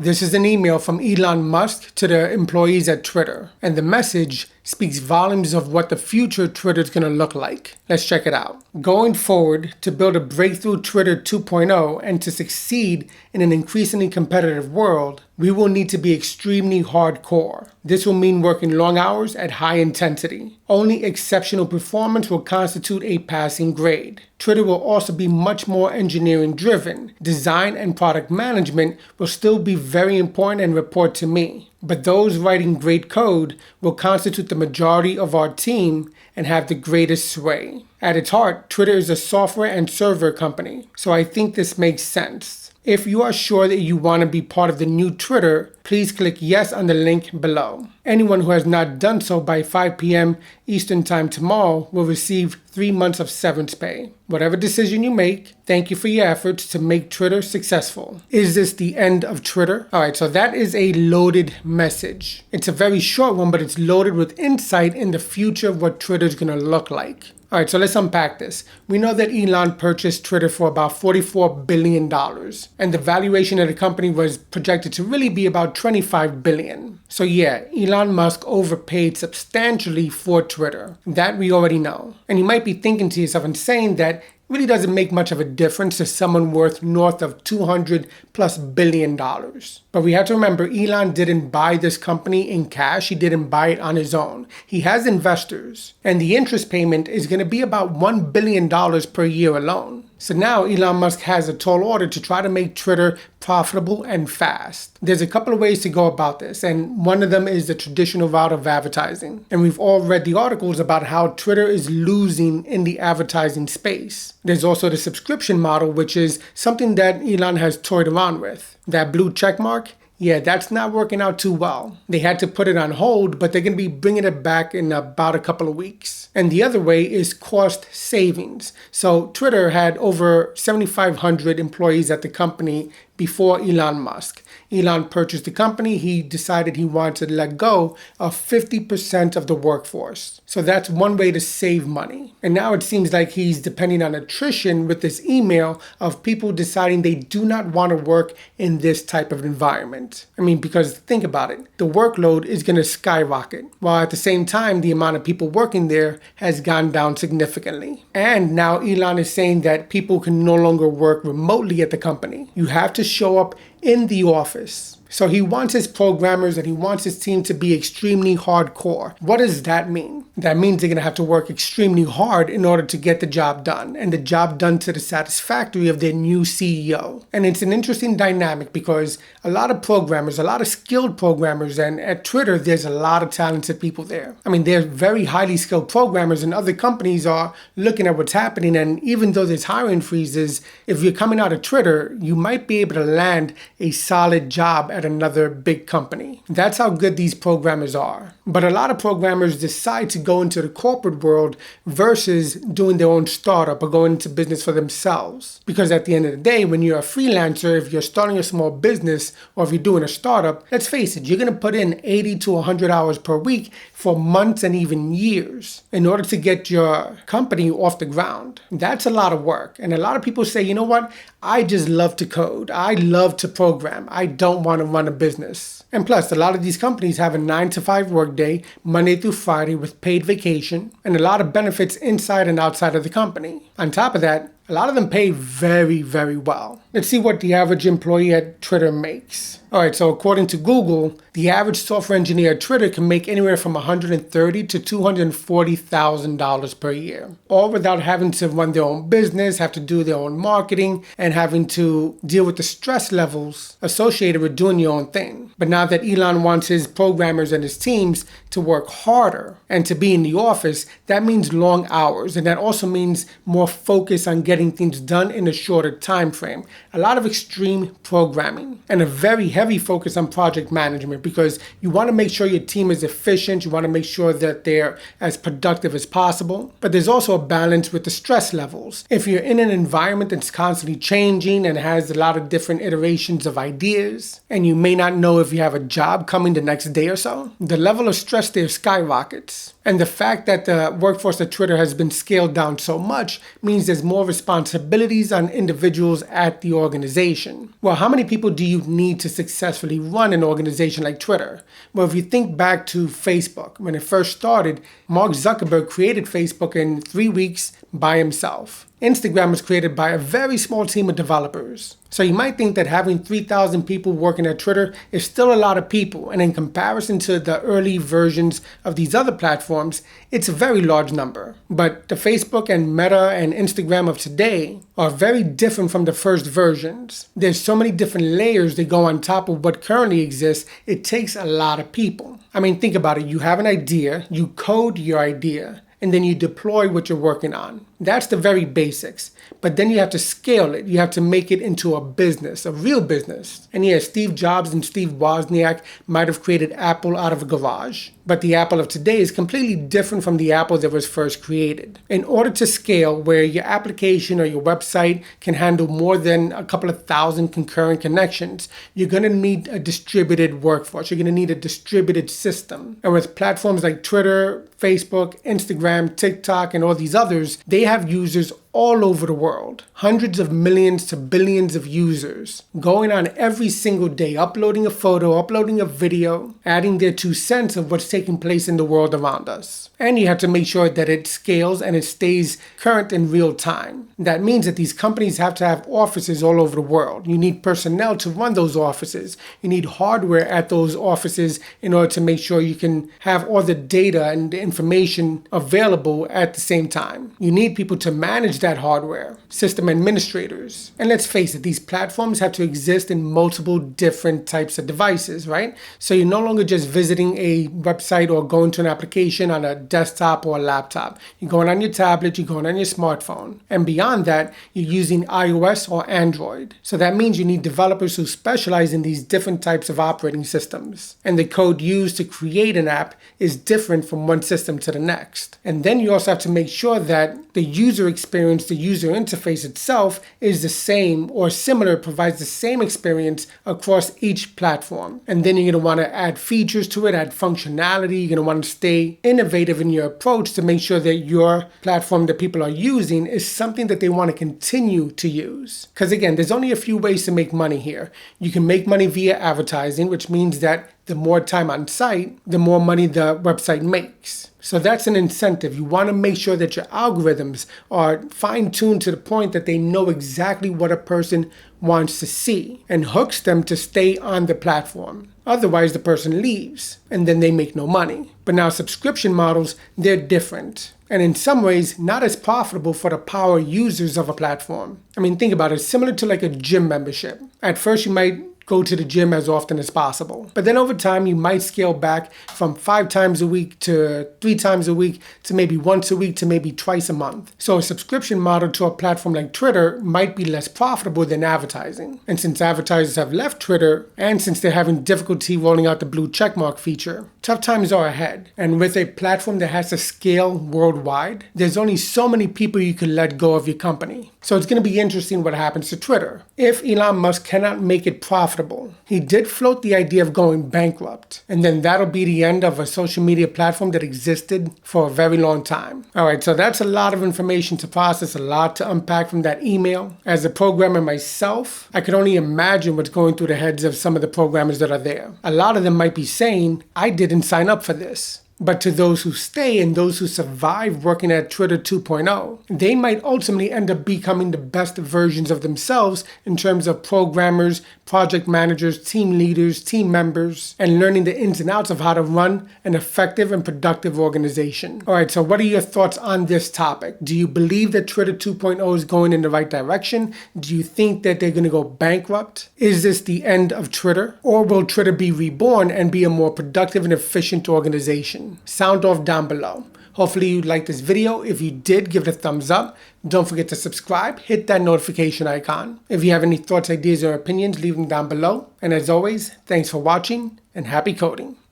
This is an email from Elon Musk to the employees at Twitter, and the message speaks volumes of what the future Twitter is going to look like. Let's check it out. Going forward, to build a breakthrough Twitter 2.0 and to succeed in an increasingly competitive world, we will need to be extremely hardcore. This will mean working long hours at high intensity. Only exceptional performance will constitute a passing grade. Twitter will also be much more engineering driven. Design and product management will still be very important and report to me. But those writing great code will constitute the majority of our team and have the greatest sway. At its heart, Twitter is a software and server company, so I think this makes sense. If you are sure that you want to be part of the new Twitter, please click yes on the link below. Anyone who has not done so by 5 p.m. Eastern Time tomorrow will receive 3 months of severance pay. Whatever decision you make, thank you for your efforts to make Twitter successful. Is this the end of Twitter? Alright, so that is a loaded message. It's a very short one, but it's loaded with insight in the future of what Twitter is going to look like. Alright, so let's unpack this. We know that Elon purchased Twitter for about $44 billion, and the valuation of the company was projected to really be about $25 billion. So yeah, Elon Musk overpaid substantially for Twitter. That we already know. And you might be thinking to yourself and saying that really doesn't make much of a difference to someone worth north of $200+ billion. But we have to remember, Elon didn't buy this company in cash. He didn't buy it on his own. He has investors. And the interest payment is going to be about $1 billion per year alone. So now Elon Musk has a tall order to try to make Twitter profitable and fast. There's a couple of ways to go about this, and one of them is the traditional route of advertising. And we've all read the articles about how Twitter is losing in the advertising space. There's also the subscription model, which is something that Elon has toyed around with. That blue check mark? Yeah, that's not working out too well. They had to put it on hold, but they're going to be bringing it back in about a couple of weeks. And the other way is cost savings. So Twitter had over 7,500 employees at the company before Elon Musk. Elon purchased the company. He decided he wanted to let go of 50% of the workforce. So that's one way to save money. And now it seems like he's depending on attrition with this email of people deciding they do not want to work in this type of environment. I mean, because think about it, the workload is going to skyrocket, while at the same time, the amount of people working there has gone down significantly. And now Elon is saying that people can no longer work remotely at the company. You have to show up in the office. So he wants his programmers and he wants his team to be extremely hardcore. What does that mean? That means they're going to have to work extremely hard in order to get the job done, and the job done to the satisfactory of their new CEO. And it's an interesting dynamic because a lot of programmers, a lot of skilled programmers, and at Twitter, there's a lot of talented people there. I mean, they're very highly skilled programmers, and other companies are looking at what's happening. And even though there's hiring freezes, if you're coming out of Twitter, you might be able to land a solid job at another big company. That's how good these programmers are. But a lot of programmers decide to go into the corporate world versus doing their own startup or going into business for themselves. Because at the end of the day, when you're a freelancer, if you're starting a small business or if you're doing a startup, let's face it, you're going to put in 80 to 100 hours per week for months and even years in order to get your company off the ground. That's a lot of work. And a lot of people say, you know what? I just love to code. I love to program. I don't want to run a business. And plus, a lot of these companies have a 9-to-5 workday, Monday through Friday with paid vacation, and a lot of benefits inside and outside of the company. On top of that, a lot of them pay very, very well. Let's see what the average employee at Twitter makes. All right, so according to Google, the average software engineer at Twitter can make anywhere from $130,000 to $240,000 per year, all without having to run their own business, have to do their own marketing, and having to deal with the stress levels associated with doing your own thing. But now that Elon wants his programmers and his teams to work harder and to be in the office, that means long hours, and that also means more focus on getting things done in a shorter time frame. A lot of extreme programming and a very heavy focus on project management, because you want to make sure your team is efficient. You want to make sure that they're as productive as possible. But there's also a balance with the stress levels. If you're in an environment that's constantly changing and has a lot of different iterations of ideas, and you may not know if you have a job coming the next day or so, the level of stress there skyrockets. And the fact that the workforce at Twitter has been scaled down so much means there's more responsibilities on individuals at the organization. Well, how many people do you need to successfully run an organization like Twitter? Well, if you think back to Facebook, when it first started, Mark Zuckerberg created Facebook in 3 weeks by himself. Instagram was created by a very small team of developers. So you might think that having 3,000 people working at Twitter is still a lot of people, and in comparison to the early versions of these other platforms, it's a very large number. But the Facebook and Meta and Instagram of today are very different from the first versions. There's so many different layers that go on top of what currently exists, it takes a lot of people. I mean, think about it. You have an idea, you code your idea, and then you deploy what you're working on. That's the very basics. But then you have to scale it. You have to make it into a business, a real business. And yeah, Steve Jobs and Steve Wozniak might have created Apple out of a garage. But the Apple of today is completely different from the Apple that was first created. In order to scale where your application or your website can handle more than a couple of thousand concurrent connections, you're going to need a distributed workforce. You're going to need a distributed system. And with platforms like Twitter, Facebook, Instagram, TikTok, and all these others, they have users all over the world. Hundreds of millions to billions of users going on every single day, uploading a photo, uploading a video, adding their 2 cents of what's taking place in the world around us. And you have to make sure that it scales and it stays current in real time. That means that these companies have to have offices all over the world. You need personnel to run those offices. You need hardware at those offices in order to make sure you can have all the data and the information available at the same time. You need people to manage that hardware, system administrators. And let's face it, these platforms have to exist in multiple different types of devices, right? So you're no longer just visiting a website or going to an application on a desktop or a laptop. You're going on your tablet, you're going on your smartphone. And beyond that, you're using iOS or Android. So that means you need developers who specialize in these different types of operating systems. And the code used to create an app is different from one system to the next. And then you also have to make sure that the user experience, the user interface itself is the same or similar, provides the same experience across each platform. And then you're going to want to add features to it, add functionality. You're going to want to stay innovative in your approach to make sure that your platform that people are using is something that they want to continue to use. Because again, there's only a few ways to make money here. You can make money via advertising, which means that the more time on site, the more money the website makes. So that's an incentive. You want to make sure that your algorithms are fine-tuned to the point that they know exactly what a person wants to see and hooks them to stay on the platform. Otherwise, the person leaves and then they make no money. But now subscription models, they're different. And in some ways, not as profitable for the power users of a platform. I mean, think about it. Similar to like a gym membership. At first, you might go to the gym as often as possible. But then over time, you might scale back from 5 times a week to 3 times a week to maybe once a week to maybe twice a month. So a subscription model to a platform like Twitter might be less profitable than advertising. And since advertisers have left Twitter, and since they're having difficulty rolling out the blue checkmark feature, tough times are ahead. And with a platform that has to scale worldwide, there's only so many people you can let go of your company. So it's going to be interesting what happens to Twitter. If Elon Musk cannot make it profitable, he did float the idea of going bankrupt, and then that'll be the end of a social media platform that existed for a very long time. All right, so that's a lot of information to process, a lot to unpack from that email. As a programmer myself, I could only imagine what's going through the heads of some of the programmers that are there. A lot of them might be saying, I didn't sign up for this. But to those who stay and those who survive working at Twitter 2.0, they might ultimately end up becoming the best versions of themselves in terms of programmers, project managers, team leaders, team members, and learning the ins and outs of how to run an effective and productive organization. All right, so what are your thoughts on this topic? Do you believe that Twitter 2.0 is going in the right direction? Do you think that they're going to go bankrupt? Is this the end of Twitter? Or will Twitter be reborn and be a more productive and efficient organization? Sound off down below. Hopefully you liked this video. If you did, give it a thumbs up. Don't forget to subscribe. Hit that notification icon. If you have any thoughts, ideas, or opinions, leave them down below. And as always, thanks for watching and happy coding.